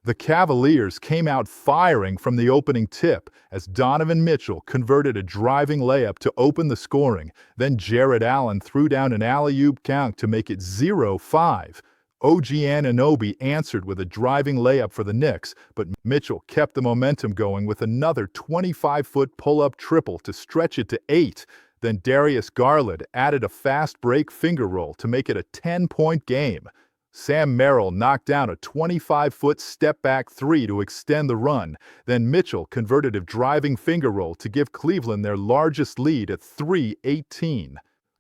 The Cavaliers came out firing from the opening tip as Donovan Mitchell converted a driving layup to open the scoring. Then Jarrett Allen threw down an alley-oop count to make it 0-5. OG Anunoby answered with a driving layup for the Knicks, but Mitchell kept the momentum going with another 25-foot pull-up triple to stretch it to 8. Then Darius Garland added a fast break finger roll to make it a 10-point game. Sam Merrill knocked down a 25-foot step-back three to extend the run. Then Mitchell converted a driving finger roll to give Cleveland their largest lead at 3-18.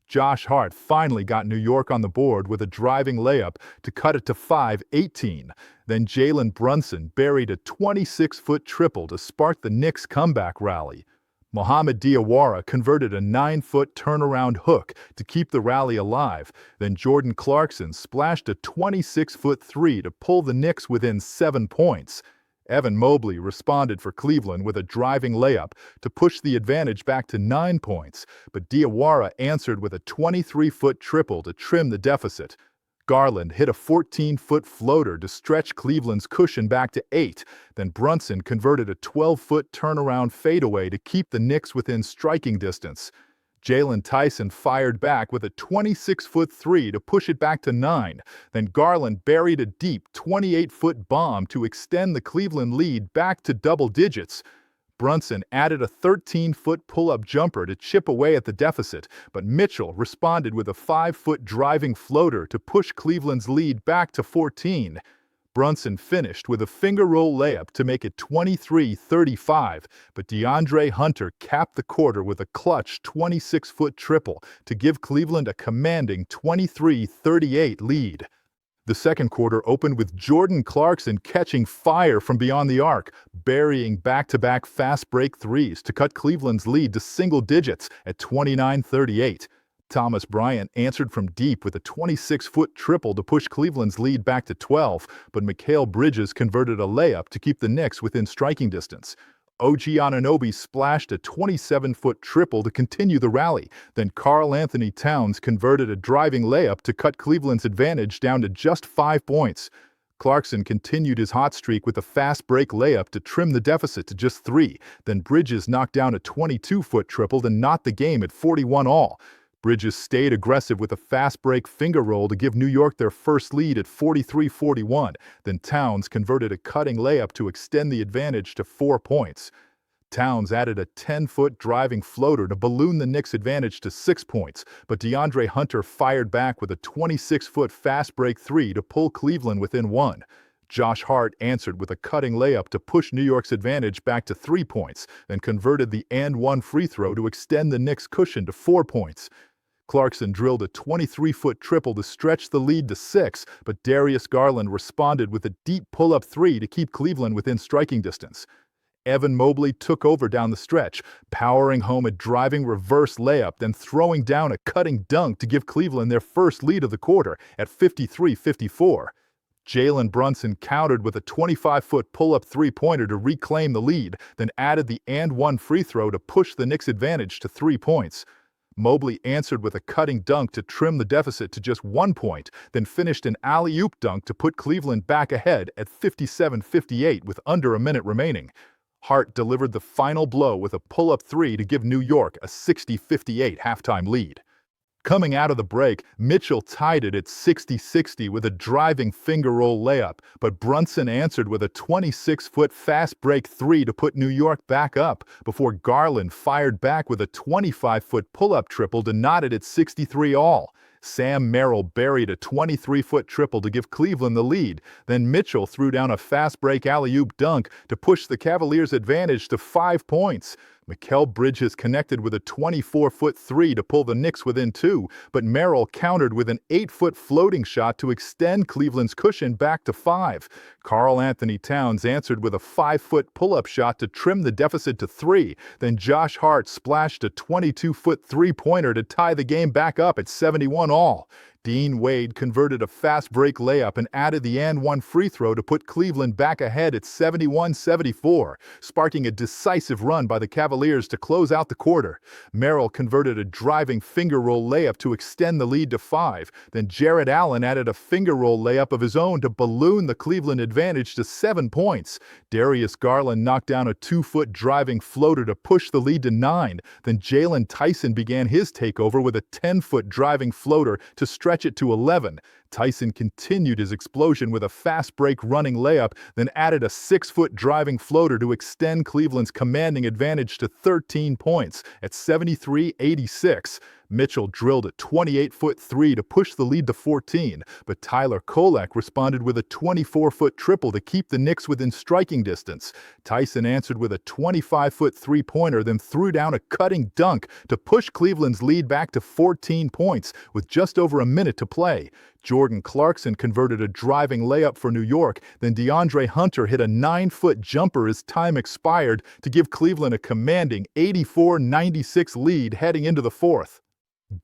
Josh Hart finally got New York on the board with a driving layup to cut it to 5-18. Then Jalen Brunson buried a 26-foot triple to spark the Knicks' comeback rally. Mohamed Diawara converted a 9-foot turnaround hook to keep the rally alive. Then Jordan Clarkson splashed a 26-foot three to pull the Knicks within 7 points. Evan Mobley responded for Cleveland with a driving layup to push the advantage back to 9 points, but Diawara answered with a 23-foot triple to trim the deficit. Garland hit a 14-foot floater to stretch Cleveland's cushion back to 8. Then Brunson converted a 12-foot turnaround fadeaway to keep the Knicks within striking distance. Jalen Tyson fired back with a 26-foot three to push it back to 9. Then Garland buried a deep 28-foot bomb to extend the Cleveland lead back to double digits. Brunson added a 13-foot pull-up jumper to chip away at the deficit, but Mitchell responded with a 5-foot driving floater to push Cleveland's lead back to 14. Brunson finished with a finger roll layup to make it 23-35, but DeAndre Hunter capped the quarter with a clutch 26-foot triple to give Cleveland a commanding 23-38 lead. The second quarter opened with Jordan Clarkson catching fire from beyond the arc, burying back-to-back fast break threes to cut Cleveland's lead to single digits at 29-38. Thomas Bryant answered from deep with a 26-foot triple to push Cleveland's lead back to 12, but Mikal Bridges converted a layup to keep the Knicks within striking distance. OG Anunoby splashed a 27-foot triple to continue the rally. Then Karl-Anthony Towns converted a driving layup to cut Cleveland's advantage down to just 5 points. Clarkson continued his hot streak with a fast break layup to trim the deficit to just 3. Then Bridges knocked down a 22-foot triple to knot the game at 41-all. Bridges stayed aggressive with a fast break finger roll to give New York their first lead at 43-41. Then Towns converted a cutting layup to extend the advantage to 4 points. Towns added a 10-foot driving floater to balloon the Knicks' advantage to 6 points, but DeAndre Hunter fired back with a 26-foot fast break three to pull Cleveland within 1. Josh Hart answered with a cutting layup to push New York's advantage back to 3 points, then converted the and-one free throw to extend the Knicks' cushion to 4 points. Clarkson drilled a 23-foot triple to stretch the lead to 6, but Darius Garland responded with a deep pull-up three to keep Cleveland within striking distance. Evan Mobley took over down the stretch, powering home a driving reverse layup, then throwing down a cutting dunk to give Cleveland their first lead of the quarter at 53-54. Jalen Brunson countered with a 25-foot pull-up three-pointer to reclaim the lead, then added the and-one free throw to push the Knicks' advantage to 3 points. Mobley answered with a cutting dunk to trim the deficit to just 1 point, then finished an alley-oop dunk to put Cleveland back ahead at 57-58 with under a minute remaining. Hart delivered the final blow with a pull-up three to give New York a 60-58 halftime lead. Coming out of the break, Mitchell tied it at 60-60 with a driving finger roll layup, but Brunson answered with a 26-foot fast break three to put New York back up before Garland fired back with a 25-foot pull-up triple to knot it at 63-all. Sam Merrill buried a 23-foot triple to give Cleveland the lead. Then Mitchell threw down a fast break alley-oop dunk to push the Cavaliers' advantage to 5 points. Mikal Bridges connected with a 24-foot three to pull the Knicks within 2, but Merrill countered with an 8-foot floating shot to extend Cleveland's cushion back to 5. Karl-Anthony Towns answered with a 5-foot pull-up shot to trim the deficit to 3. Then Josh Hart splashed a 22-foot three-pointer to tie the game back up at 71-all. Dean Wade converted a fast break layup and added the and-one free throw to put Cleveland back ahead at 71-74, sparking a decisive run by the Cavaliers to close out the quarter. Merrill converted a driving finger roll layup to extend the lead to 5. Then Jarrett Allen added a finger roll layup of his own to balloon the Cleveland advantage to 7 points. Darius Garland knocked down a 2-foot driving floater to push the lead to 9. Then Jalen Tyson began his takeover with a 10-foot driving floater to stretch it to 11. Tyson continued his explosion with a fast break running layup, then added a 6-foot driving floater to extend Cleveland's commanding advantage to 13 points at 73-86. Mitchell drilled a 28-foot three to push the lead to 14, but Tyler Kolek responded with a 24-foot triple to keep the Knicks within striking distance. Tyson answered with a 25-foot three-pointer, then threw down a cutting dunk to push Cleveland's lead back to 14 points with just over a minute to play. Jordan Clarkson converted a driving layup for New York, then DeAndre Hunter hit a 9-foot jumper as time expired to give Cleveland a commanding 84-96 lead heading into the fourth.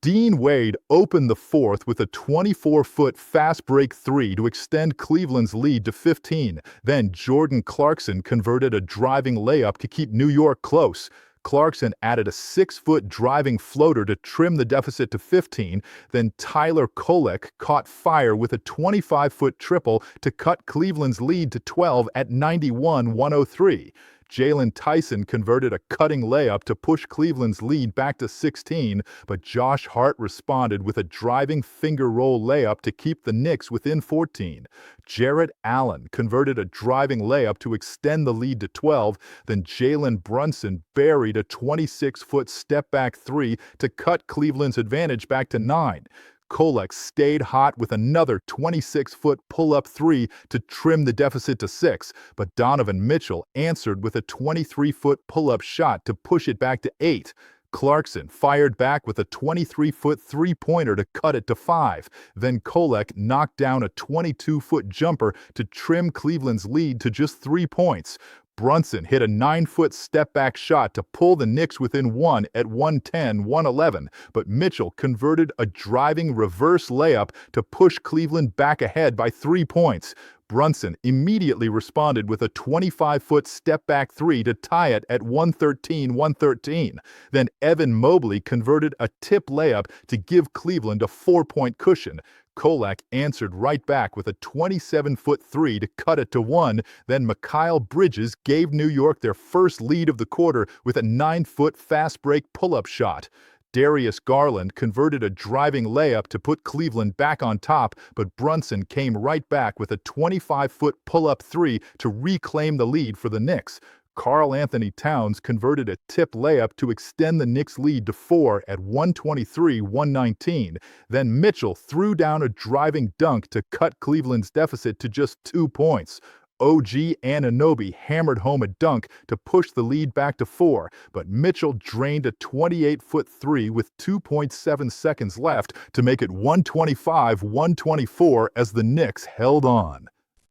Dean Wade opened the fourth with a 24-foot fast break three to extend Cleveland's lead to 15. Then Jordan Clarkson converted a driving layup to keep New York close. Clarkson added a 6-foot driving floater to trim the deficit to 15. Then Tyler Kolek caught fire with a 25-foot triple to cut Cleveland's lead to 12 at 91-103. Jalen Tyson converted a cutting layup to push Cleveland's lead back to 16, but Josh Hart responded with a driving finger roll layup to keep the Knicks within 14. Jarrett Allen converted a driving layup to extend the lead to 12, then Jalen Brunson buried a 26-foot step-back three to cut Cleveland's advantage back to 9. Kolek stayed hot with another 26-foot pull-up three to trim the deficit to 6, but Donovan Mitchell answered with a 23-foot pull-up shot to push it back to 8. Clarkson fired back with a 23-foot three-pointer to cut it to 5. Then Kolek knocked down a 22-foot jumper to trim Cleveland's lead to just 3 points. Brunson hit a 9-foot step-back shot to pull the Knicks within 1 at 110-111, but Mitchell converted a driving reverse layup to push Cleveland back ahead by 3 points. Brunson immediately responded with a 25-foot step-back three to tie it at 113-113. Then Evan Mobley converted a tip layup to give Cleveland a 4-point cushion. Kolek answered right back with a 27-foot three to cut it to 1. Then Mikal Bridges gave New York their first lead of the quarter with a 9-foot fast break pull-up shot. Darius Garland converted a driving layup to put Cleveland back on top, but Brunson came right back with a 25-foot pull-up three to reclaim the lead for the Knicks. Karl Anthony Towns converted a tip layup to extend the Knicks' lead to 4 at 123-119. Then Mitchell threw down a driving dunk to cut Cleveland's deficit to just 2 points. OG Anunoby hammered home a dunk to push the lead back to 4, but Mitchell drained a 28-foot three with 2.7 seconds left to make it 125-124 as the Knicks held on.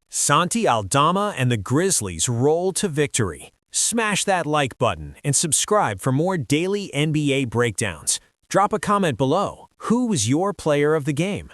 Santi Aldama and the Grizzlies roll to victory. Smash that like button and subscribe for more daily NBA breakdowns. Drop a comment below. Who was your player of the game?